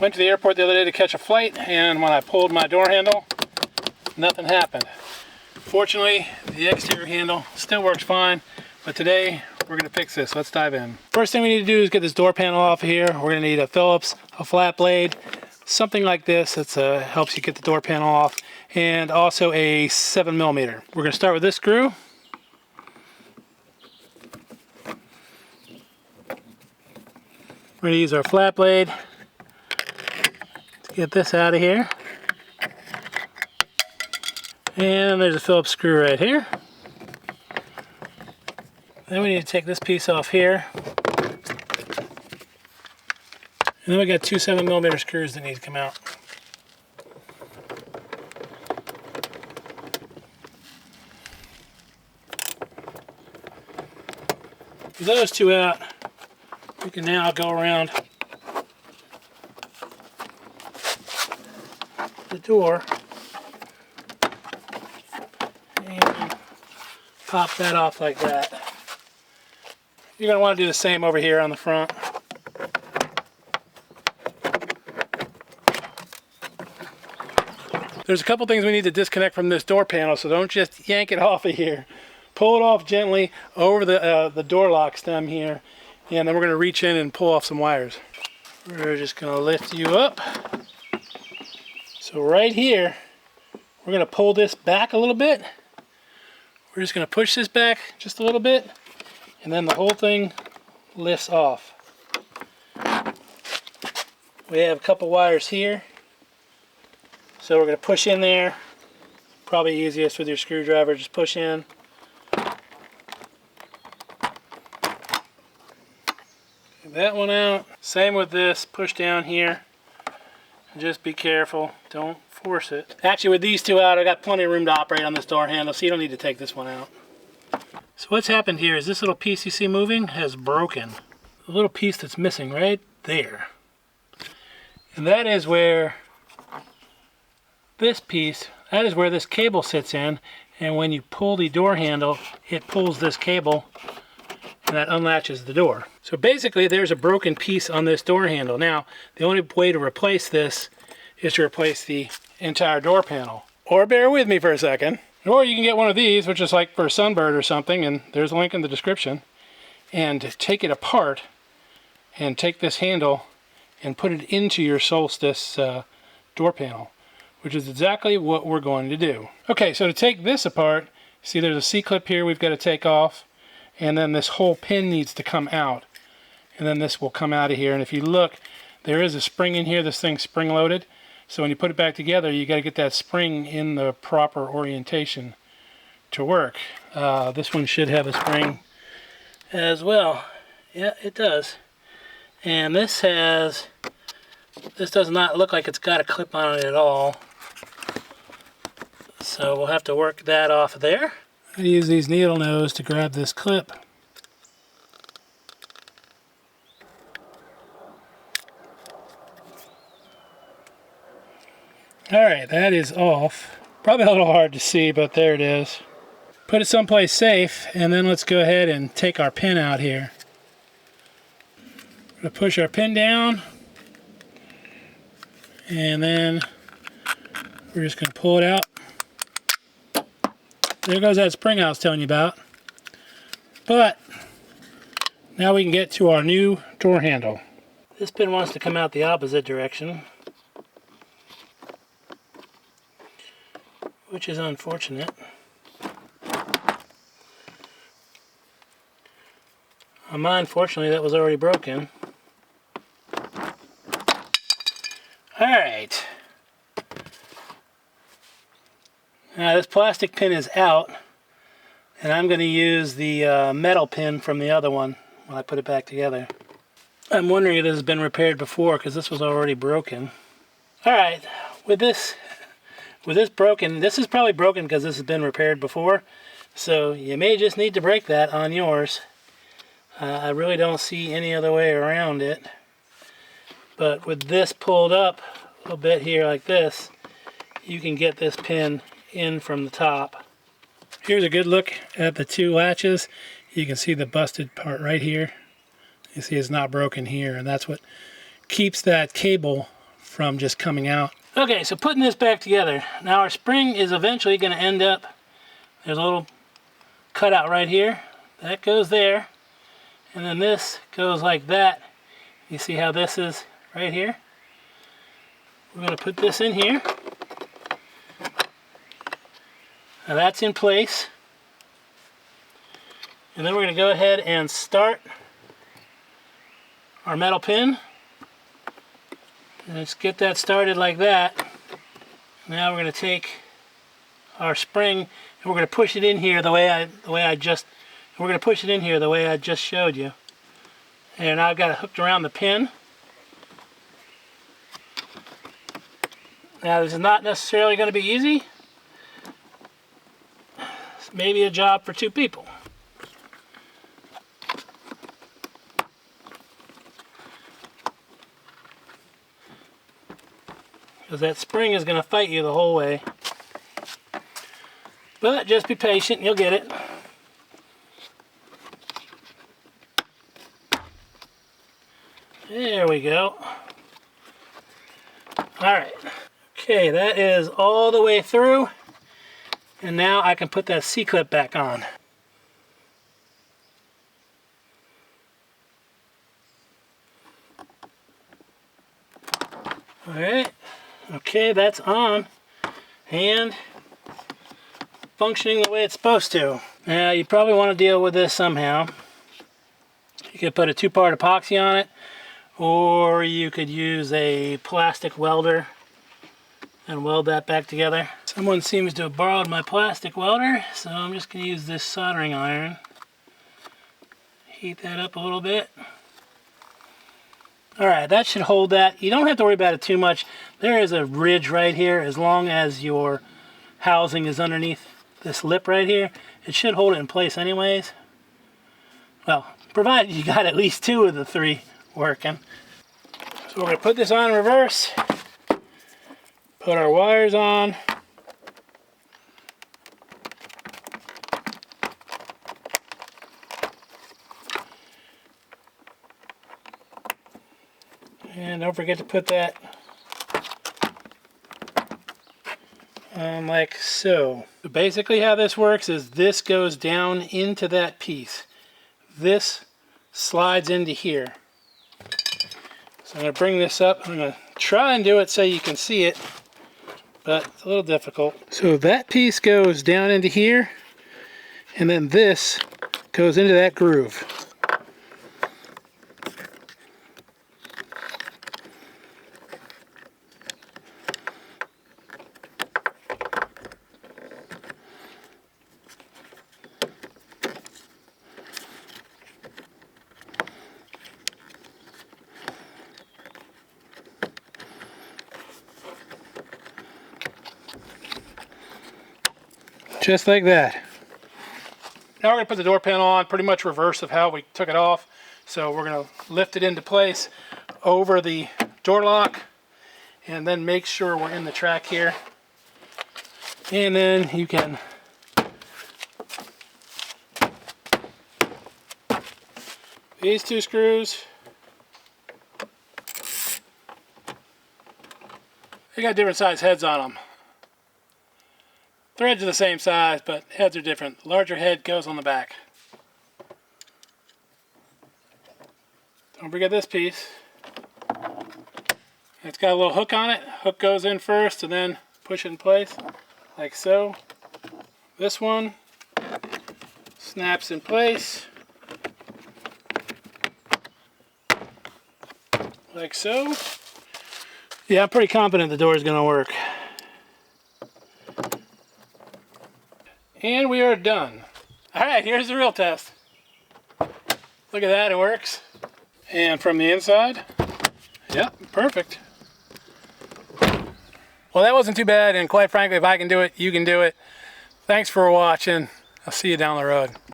Went to the airport the other day to catch a flight, and when I pulled my door handle, nothing happened. Fortunately, the exterior handle still works fine, but today we're going to fix this. Let's dive in. First thing we need to do is get this door panel off of here. We're going to need a Phillips, a flat blade, something like this that helps you get the door panel off, and also a 7mm. We're going to start with this screw. We're going to use our flat blade to get this out of here. And there's a Phillips screw right here. Then we need to take this piece off here. And then we got two 7mm screws that need to come out. With those two out, we can now go around the door and pop that off like that. You're going to want to do the same over here on the front. There's a couple things we need to disconnect from this door panel, so don't just yank it off of here. Pull it off gently over the door lock stem here, and then we're going to reach in and pull off some wires. We're just going to lift you up. So right here, we're going to pull this back a little bit. We're just going to push this back just a little bit, and then the whole thing lifts off. We have a couple wires here, so we're going to push in there. Probably easiest with your screwdriver, just push in. Get that one out. Same with this, push down here. And just be careful, don't force it. Actually, with these two out, I got plenty of room to operate on this door handle, so you don't need to take this one out. So what's happened here is this little piece you see moving has broken. The little piece that's missing right there. And that is where this piece, that is where this cable sits in, and when you pull the door handle, it pulls this cable and that unlatches the door. So basically there's a broken piece on this door handle. Now, the only way to replace this is to replace the entire door panel. Or bear with me for a second. Or you can get one of these, which is like for a Sunbird or something, and there's a link in the description, and take it apart and take this handle and put it into your Solstice door panel, which is exactly what we're going to do. Okay, so to take this apart, see there's a C-clip here we've got to take off, and then this whole pin needs to come out, and then this will come out of here. And if you look, there is a spring in here. This thing's spring loaded. So when you put it back together, you got to get that spring in the proper orientation to work. This one should have a spring as well. Yeah, it does. And this does not look like it's got a clip on it at all. So we'll have to work that off of there. I use these needle nose to grab this clip. Alright, that is off. Probably a little hard to see, but there it is. Put it someplace safe, and then let's go ahead and take our pin out here. We're going to push our pin down, and then we're just going to pull it out. There goes that spring I was telling you about. But now we can get to our new door handle. This pin wants to come out the opposite direction, which is unfortunate. On mine, fortunately, that was already broken. Alright. Now this plastic pin is out, and I'm going to use the metal pin from the other one when I put it back together. I'm wondering if this has been repaired before, because this was already broken. Alright, with this broken, this is probably broken because this has been repaired before, so you may just need to break that on yours. I really don't see any other way around it. But with this pulled up a little bit here like this, you can get this pin in from the top. Here's a good look at the two latches. You can see the busted part right here. You see it's not broken here, and that's what keeps that cable from just coming out. Okay, so putting this back together. Now our spring is eventually going to end up, there's a little cutout right here. That goes there. And then this goes like that. You see how this is right here? We're going to put this in here. Now that's in place. And then we're going to go ahead and start our metal pin. Let's get that started like that. Now we're going to take our spring and we're going to push it in here the way I just showed you. And I've got it hooked around the pin. Now this is not necessarily going to be easy. It's maybe a job for 2 people. Because that spring is going to fight you the whole way. But just be patient, you'll get it. There we go. Alright. Okay, that is all the way through. And now I can put that C-clip back on. Alright. Okay, that's on and functioning the way it's supposed to. Now you probably want to deal with this somehow. You could put a 2-part epoxy on it, or you could use a plastic welder and weld that back together. Someone seems to have borrowed my plastic welder, so I'm just going to use this soldering iron. Heat that up a little bit. Alright, that should hold that. You don't have to worry about it too much. There is a ridge right here. As long as your housing is underneath this lip right here, it should hold it in place anyways. Well, provided you got at least 2 of the 3 working. So we're going to put this on in reverse. Put our wires on. And don't forget to put that on like so. So basically how this works is this goes down into that piece. This slides into here. So I'm going to bring this up. I'm going to try and do it so you can see it, but it's a little difficult. So that piece goes down into here, and then this goes into that groove. Just like that. Now we're going to put the door panel on, pretty much reverse of how we took it off. So we're going to lift it into place over the door lock and then make sure we're in the track here. And then you can these 2 screws, they got different size heads on them. Threads are the same size, but heads are different. The larger head goes on the back. Don't forget this piece. It's got a little hook on it. Hook goes in first and then push it in place like so. This one snaps in place like so. Yeah, I'm pretty confident the door is going to work. And we are done. Alright, here's the real test. Look at that, it works. And from the inside, yep, perfect. Well, that wasn't too bad, and quite frankly, if I can do it, you can do it. Thanks for watching. I'll see you down the road.